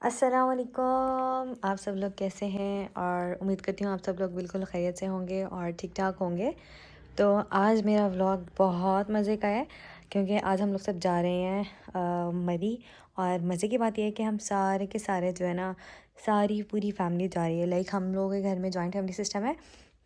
अस्सलामुअलैकुम। आप सब लोग कैसे हैं? और उम्मीद करती हूँ आप सब लोग बिल्कुल खैरियत से होंगे और ठीक ठाक होंगे। तो आज मेरा व्लॉग बहुत मज़े का है क्योंकि आज हम लोग सब जा रहे हैं मरी। और मज़े की बात यह है कि हम सारे के सारे जो है ना, सारी पूरी फैमिली जा रही है। लाइक हम लोगों के घर में जॉइंट फैमिली सिस्टम है,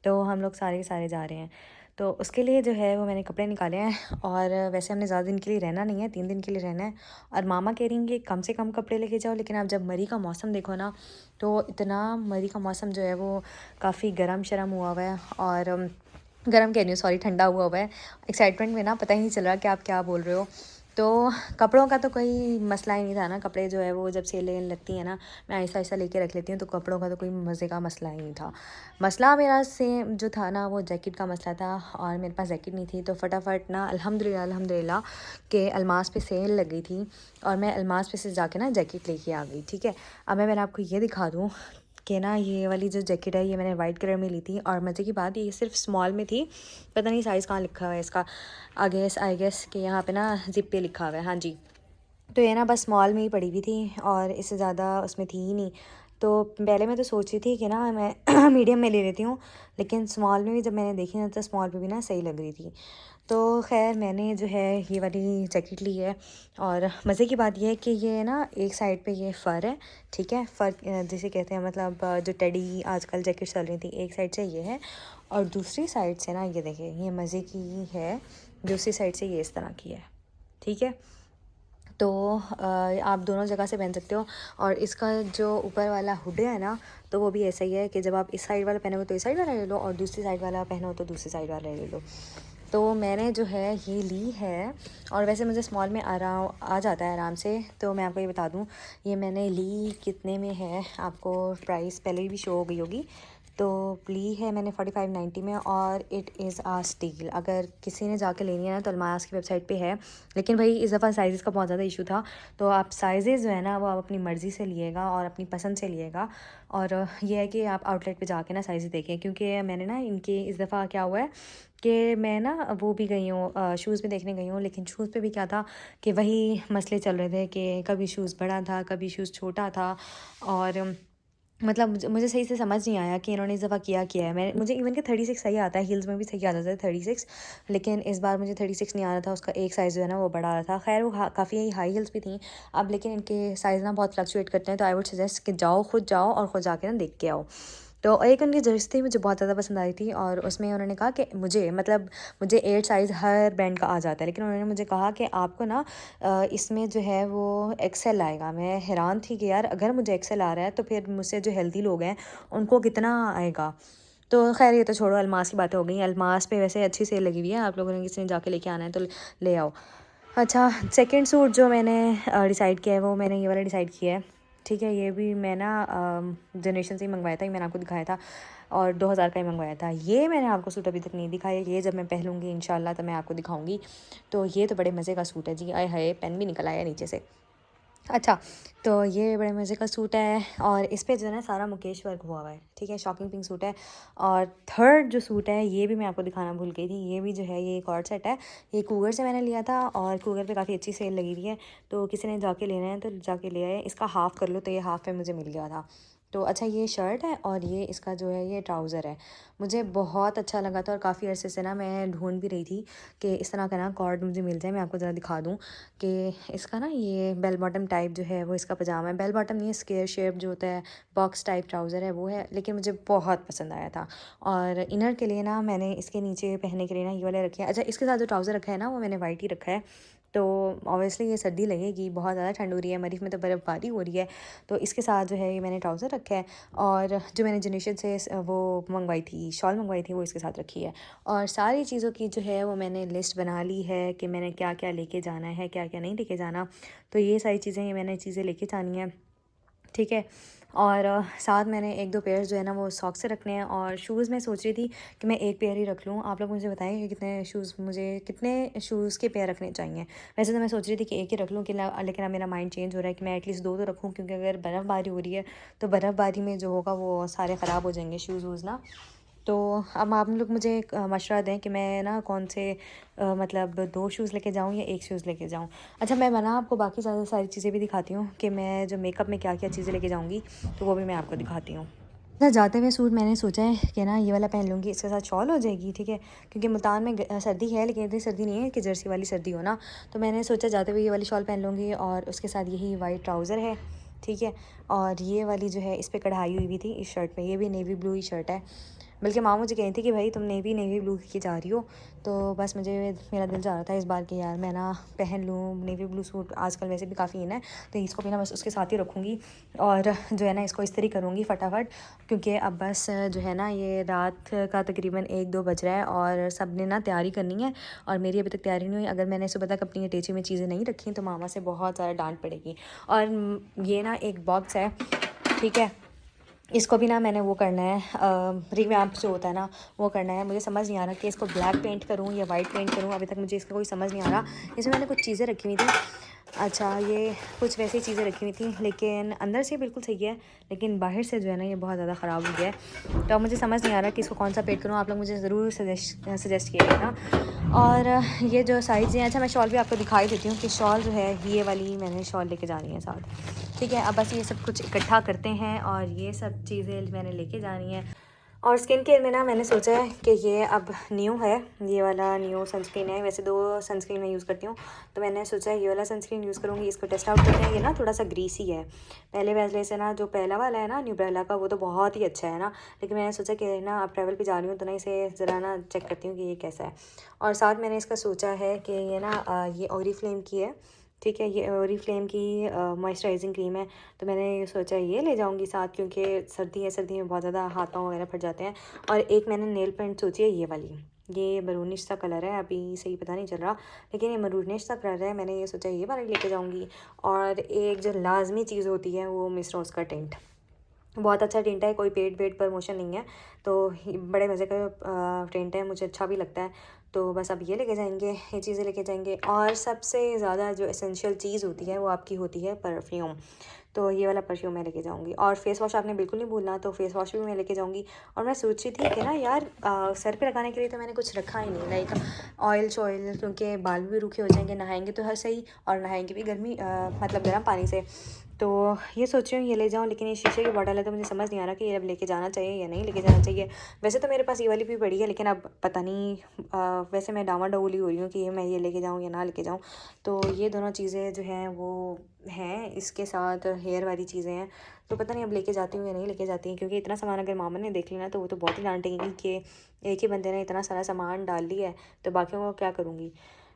तो हम लोग सारे के सारे जा रहे हैं। तो उसके लिए जो है वो मैंने कपड़े निकाले हैं। और वैसे हमने ज़्यादा दिन के लिए रहना नहीं है, 3 दिन के लिए रहना है। और मामा कह रही हैं कि कम से कम कपड़े लेके जाओ, लेकिन आप जब मरी का मौसम देखो ना, तो इतना मरी का मौसम जो है वो काफ़ी गर्म शर्म हुआ हुआ है। और गर्म कह रही हूँ, सॉरी, ठंडा हुआ हुआ है। एक्साइटमेंट में ना पता ही नहीं चल रहा कि आप क्या बोल रहे हो। तो कपड़ों का तो कोई मसला ही नहीं था ना। कपड़े जो है वो जब सेल लगने लगती है ना, मैं ऐसा ऐसा लेके रख लेती हूँ, तो कपड़ों का तो कोई मज़े का मसला ही नहीं था। मसला मेरा सेम जो था ना, वो जैकेट का मसला था। और मेरे पास जैकेट नहीं थी, तो फटाफट ना अल्हम्दुलिल्लाह अल्हम्दुलिल्लाह के अलमास पे सेल लग गई थी और मैं अलमास पे से जाके ना जैकेट लेके आ गई। ठीक है, अब मैं आपको ये दिखा दूँ कि ना, ये वाली जो जैकेट है ये मैंने वाइट कलर में ली थी। और मज़े की बात ये सिर्फ स्मॉल में थी, पता नहीं साइज़ कहाँ लिखा हुआ है इसका। आई गेस कि यहाँ पे ना जिप पे लिखा हुआ है। हाँ जी, तो ये ना बस स्मॉल में ही पड़ी हुई थी और इससे ज़्यादा उसमें थी ही नहीं। तो पहले मैं तो सोच रही थी कि ना मैं मीडियम में ले लेती हूँ, लेकिन स्मॉल में भी जब मैंने देखी ना, तो स्मॉल पे भी ना सही लग रही थी। तो खैर मैंने जो है ये वाली जैकेट ली है। और मज़े की बात ये है कि ये ना एक साइड पे ये फ़र है। ठीक है, फ़र जिसे कहते हैं, मतलब जो टेडी आजकल जैकेट चल रही थी, एक साइड से ये है और दूसरी साइड से ना, ये देखिए, ये मज़े की है, दूसरी साइड से ये इस तरह की है। ठीक है, तो आप दोनों जगह से पहन सकते हो। और इसका जो ऊपर वाला हुड है ना, तो वो भी ऐसा ही है कि जब आप इस साइड वाला पहनोगे तो इस साइड वाला ले लो, और दूसरी साइड वाला पहनो तो दूसरी साइड वाला ले लो। तो मैंने जो है ये ली है। और वैसे मुझे स्मॉल में आराम आ जाता है आराम से। तो मैं आपको ये बता दूँ, ये मैंने ली कितने में है, आपको प्राइस पहले भी शो हो गई होगी। तो ली है मैंने 4590 में, और इट इज़ आ स्टील। अगर किसी ने जाके लेनी है ना, तो अलमास की वेबसाइट पे है। लेकिन भाई इस दफ़ा साइज़ का बहुत ज़्यादा इशू था, तो आप साइज़ जो है ना वो आप अपनी मर्ज़ी से लिएगा और अपनी पसंद से लिएगा। और ये है कि आप आउटलेट पे जाके ना साइज़ देखें, क्योंकि मैंने ना इनके इस दफ़ा क्या हुआ है कि मैं ना वो भी गई हूँ, शूज़ भी देखने गई हूँ, लेकिन शूज़ पे भी क्या था कि वही मसले चल रहे थे कि कभी शूज़ बड़ा था, कभी शूज़ छोटा था। और मतलब मुझे सही से समझ नहीं आया कि इन्होंने इस दफ़ा किया है। मुझे इवन के 36 सही आता है, हील्स में भी सही आता था 36। लेकिन इस बार मुझे 36 नहीं आ रहा था, उसका एक साइज़ जो है ना वो बड़ा आ रहा था। खैर वो काफ़ी हाई हील्स भी थी। अब लेकिन इनके साइज़ ना बहुत फ्लक्चुएट करते हैं, तो आई वुड सजेस्ट कि खुद जाओ और ख़ुद जाके ना देख के आओ। तो एक उनकी जर्सी थी, मुझे बहुत ज़्यादा पसंद आई थी। और उसमें उन्होंने कहा कि मुझे 8 साइज़ हर ब्रांड का आ जाता है, लेकिन उन्होंने मुझे कहा कि आपको ना इसमें जो है वो एक्सेल आएगा। मैं हैरान थी कि यार, अगर मुझे एक्सेल आ रहा है तो फिर मुझसे जो हेल्दी लोग हैं उनको कितना आएगा। तो खैर ये तो छोड़ो, अलमास की बातें हो गई। अलमास पे वैसे अच्छी सेल लगी हुई है, आप लोगों ने किसी ने जाके लेके आना है तो ले आओ। अच्छा, सेकंड सूट जो मैंने डिसाइड किया है, वो मैंने ये वाला डिसाइड किया है। ठीक है, ये भी मैं ना जनरेशन से ही मंगवाया था, ये मैंने आपको दिखाया था, और 2000 का ही मंगवाया था। ये मैंने आपको सूट अभी तक नहीं दिखाया, ये जब मैं पहनूंगी इंशाल्लाह तो मैं आपको दिखाऊंगी। तो ये तो बड़े मज़े का सूट है जी, आए हाय, पेन भी निकल आया नीचे से। अच्छा, तो ये बड़े मज़े का सूट है और इस पे जो है ना सारा मुकेश वर्क हुआ हुआ है। ठीक है, शॉकिंग पिंक सूट है। और थर्ड जो सूट है, ये भी मैं आपको दिखाना भूल गई थी। ये भी जो है, ये एक और सेट है। ये कूगर से मैंने लिया था और कूगर पे काफ़ी अच्छी सेल लगी हुई है, तो किसी ने जाके लेना है तो जाके ले आए। इसका हाफ़ कर लो, तो ये हाफ़ पे मुझे मिल गया था। तो अच्छा, ये शर्ट है और ये इसका जो है ये ट्राउज़र है। मुझे बहुत अच्छा लगा था और काफ़ी अरसे से ना मैं ढूंढ भी रही थी कि इस तरह का ना कॉर्ड मुझे मिल जाए। मैं आपको ज़रा दिखा दूँ कि इसका ना ये बेल बॉटम टाइप जो है वो इसका पजामा है। बेल बॉटम नहीं है, स्क्वायर शेप जो होता है, बॉक्स टाइप ट्राउज़र है वो है, लेकिन मुझे बहुत पसंद आया था। और इनर के लिए ना मैंने इसके नीचे पहनने के लिए ना ये वाले रखे हैं। अच्छा, इसके साथ जो ट्राउज़र रखा है ना, वो मैंने वाइट ही रखा है। तो ऑब्वियसली ये सर्दी लगेगी, बहुत ज़्यादा ठंड हो रही है, मरीफ में तो बर्फ़बारी हो रही है, तो इसके साथ जो है ये मैंने ट्राउज़र रखा है। और जो मैंने जनरेशन से वो मंगवाई थी, शॉल मंगवाई थी, वो इसके साथ रखी है। और सारी चीज़ों की जो है वो मैंने लिस्ट बना ली है कि मैंने क्या क्या लेके जाना है, क्या क्या नहीं लेके जाना। तो ये सारी चीज़ें, ये मैंने चीज़ें लेके जानी है। ठीक है, और साथ मैंने 1-2 पेयर्स जो है ना वो सॉक्स से रखने हैं। और शूज़ मैं सोच रही थी कि मैं एक पेयर ही रख लूँ। आप लोग मुझे बताएं कि कितने शूज़ के पेयर रखने चाहिए। वैसे तो मैं सोच रही थी कि एक ही रख लूँ, लेकिन अब मेरा माइंड चेंज हो रहा है कि मैं एटलीस्ट 2 तो रखूँ, क्योंकि अगर बर्फ़बारी हो रही है तो बर्फ़बारी में जो होगा वो सारे ख़राब हो जाएंगे शूज़ वूज़ ना। तो अब आप लोग मुझे एक मशवरा दें कि मैं ना कौन से मतलब 2 शूज़ लेके जाऊँ या 1 शूज़ लेके जाऊँ। अच्छा, मैं ना आपको बाकी ज़्यादा सारी चीज़ें भी दिखाती हूँ कि मैं जो मेकअप में क्या-क्या चीज़ें लेके जाऊँगी, तो वो भी मैं आपको दिखाती हूँ। अच्छा, जाते हुए सूट मैंने सोचा है कि ना ये वाला पहन लूँगी, इसके साथ शॉल हो जाएगी, ठीक है? क्योंकि मुल्तान में सर्दी है, लेकिन इतनी सर्दी नहीं है कि जर्सी वाली सर्दी हो ना। तो मैंने सोचा जाते हुए ये वाली शॉल पहन लूँगी और उसके साथ यही वाइट ट्राउज़र है, ठीक है? और ये वाली जो है इस पे कढ़ाई हुई भी थी इस शर्ट पे, ये भी नेवी ब्लू ही शर्ट है। बल्कि माँ मुझे कही थी कि भाई तुम नेवी ब्लू की जा रही हो, तो बस मेरा दिल चाह रहा था इस बार कि यार मैं ना पहन लूँ नेवी ब्लू सूट, आजकल वैसे भी काफ़ी इन है, तो इसको भी ना बस उसके साथ ही रखूँगी और जो है ना इसको इस्त्री करूँगी फटाफट, क्योंकि अब बस जो है ना ये रात का तकरीबन 1-2 बज रहा है और सब ने ना तैयारी करनी है और मेरी अभी तक तैयारी नहीं हुई। अगर मैंने सुबह तक अपनी अटैची में चीज़ें नहीं रखी तो मामा से बहुत ज़्यादा डांट पड़ेगी। और ये ना एक बॉक्स है, ठीक है? इसको भी ना मैंने वो करना है, रिवैम्प जो होता है ना वो करना है। मुझे समझ नहीं आ रहा कि इसको ब्लैक पेंट करूँ या वाइट पेंट करूँ, अभी तक मुझे इसका कोई समझ नहीं आ रहा। इसमें मैंने कुछ चीज़ें रखी हुई थी, अच्छा ये कुछ वैसी चीज़ें रखी हुई थी, लेकिन अंदर से बिल्कुल सही है, लेकिन बाहर से जो है ना ये बहुत ज़्यादा ख़राब हो गया है। तो अब मुझे समझ नहीं आ रहा कि इसको कौन सा पेंट करूँ, आप लोग मुझे ज़रूर सजेस्ट कीजिएगा। और ये जो सारी चीज़ें, अच्छा मैं शॉल भी आपको दिखाई देती हूँ कि शॉल जो है ये वाली मैंने शॉल लेके जानी है साथ, ठीक है? अब बस ये सब कुछ इकट्ठा करते हैं और ये सब चीज़ें मैंने लेके जानी है। और स्किन केयर में ना मैंने सोचा है कि ये अब न्यू है, ये वाला न्यू सनस्क्रीन है। वैसे 2 सनस्क्रीन मैं यूज़ करती हूँ, तो मैंने सोचा है ये वाला सनस्क्रीन यूज़ करूँगी। इसको टेस्ट आउट करते हैं। ये ना थोड़ा सा ग्रीसी है पहले वाले से ना, जो पहला वाला है ना न्यूब्रेला का, वो तो बहुत ही अच्छा है ना, लेकिन मैंने सोचा कि ना अब ट्रैवल पे जा रही हूँ तो ना इसे ज़रा ना चेक करती हूँ कि ये कैसा है। और साथ मैंने इसका सोचा है कि ये ना ये ओरिफ्लेम की है, ठीक है? ये ओरिफ्लेम की मॉइस्चराइजिंग क्रीम है, तो मैंने ये सोचा ये ले जाऊंगी साथ, क्योंकि सर्दी है, सर्दी में बहुत ज़्यादा हाथ पाँव वगैरह फट जाते हैं। और एक मैंने नेल पेंट सोची है ये वाली, ये मरूनिश सा कलर है, अभी सही पता नहीं चल रहा, लेकिन ये मरूनिश सा कलर है। मैंने ये सोचा ये वाली लेके जाऊंगी। और एक जो लाजमी चीज़ होती है वो मिस रोज़ का टेंट, बहुत अच्छा टेंट है, कोई पेड वेड प्रमोशन नहीं है, तो बड़े मज़े का टेंट है, मुझे अच्छा भी लगता है। तो बस अब ये लेके जाएंगे, ये चीज़ें लेके जाएंगे। और सबसे ज़्यादा जो एसेंशियल चीज़ होती है वो आपकी होती है परफ्यूम, तो ये वाला परफ्यूम मैं लेके जाऊंगी। और फेस वॉश आपने बिल्कुल नहीं भूलना, तो फेस वॉश भी मैं लेके जाऊंगी। और मैं सोच रही थी कि ना यार सर पे लगाने के लिए तो मैंने कुछ रखा ही नहीं, लाइक ऑयल शॉयल, क्योंकि बाल भी रूखे हो जाएंगे, नहाएंगे तो हर सही, और नहाएंगे भी मतलब गर्म पानी से। तो ये सोच रही हूँ ये ले जाऊँ, लेकिन ये शीशे की बॉटल है तो मुझे समझ नहीं आ रहा कि ये अब लेके जाना चाहिए या नहीं लेके जाना चाहिए। वैसे तो मेरे पास ये वाली भी पड़ी है, लेकिन अब पता नहीं, वैसे मैं डामाडोली हो रही हूँ कि ये मैं ये लेके जाऊँ या ना लेके जाऊँ। तो ये दोनों चीज़ें जो हैं वो हैं, इसके साथ हेयर वाली चीज़ें हैं, तो पता नहीं अब लेके जाती हूँ या नहीं लेके जाती हूँ, क्योंकि इतना सामान अगर मामा ने देख लिया ना तो वो तो बहुत ही डांटेंगी कि एक ही बंदे ने इतना सारा सामान डाल लिया है, तो बाकियों को क्या करूँगी।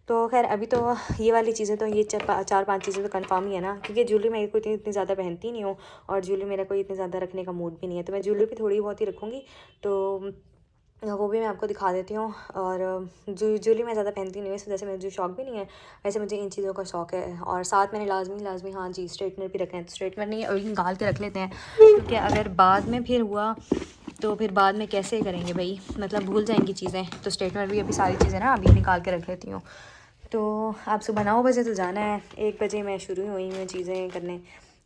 तो खैर अभी तो ये वाली चीज़ें तो ये 4-5 चीज़ें तो कंफर्म ही है ना, क्योंकि ज्वेलरी मैं कोई इतनी ज़्यादा पहनती नहीं हूँ और ज्वेलरी मेरा कोई इतनी ज़्यादा रखने का मूड भी नहीं है, तो मैं ज्वेलरी भी थोड़ी बहुत ही रखूँगी। तो वो भी मैं आपको दिखा देती हूँ। और जो ज्वेलरी मैं ज़्यादा पहनती नहीं हूँ, इस वजह से मुझे शौक भी नहीं है, वैसे मुझे इन चीज़ों का शौक है। और साथ मैंने लाजमी हाँ जी स्ट्रेटनर भी रखना है, तो स्ट्रेटनर नहीं अभी निकाल के रख लेते हैं, क्योंकि अगर बाद में फिर हुआ तो फिर बाद में कैसे करेंगे भाई, मतलब भूल जाएंगी चीज़ें। तो स्ट्रेटनर भी अभी सारी चीज़ें ना अभी निकाल के रख लेती हूँ। तो आप सुबह 9 बजे तो जाना है, 1 बजे मैं शुरू हुई हूँ चीज़ें करने।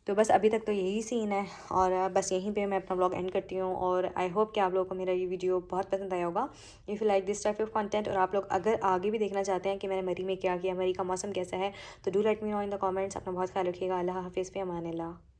तो बस अभी तक तो यही सीन है, और बस यहीं पे मैं अपना व्लॉग एंड करती हूँ। और आई होप कि आप लोगों को मेरा ये वीडियो बहुत पसंद आया होगा, if you like this type of content. और आप लोग अगर आगे भी देखना चाहते हैं कि मैंने मरी में क्या किया, मरी का मौसम कैसा है, तो do let me know in the comments. अपना बहुत ख्याल रखिएगा। अल्लाह हाफिज़, पे अमान अल्लाह।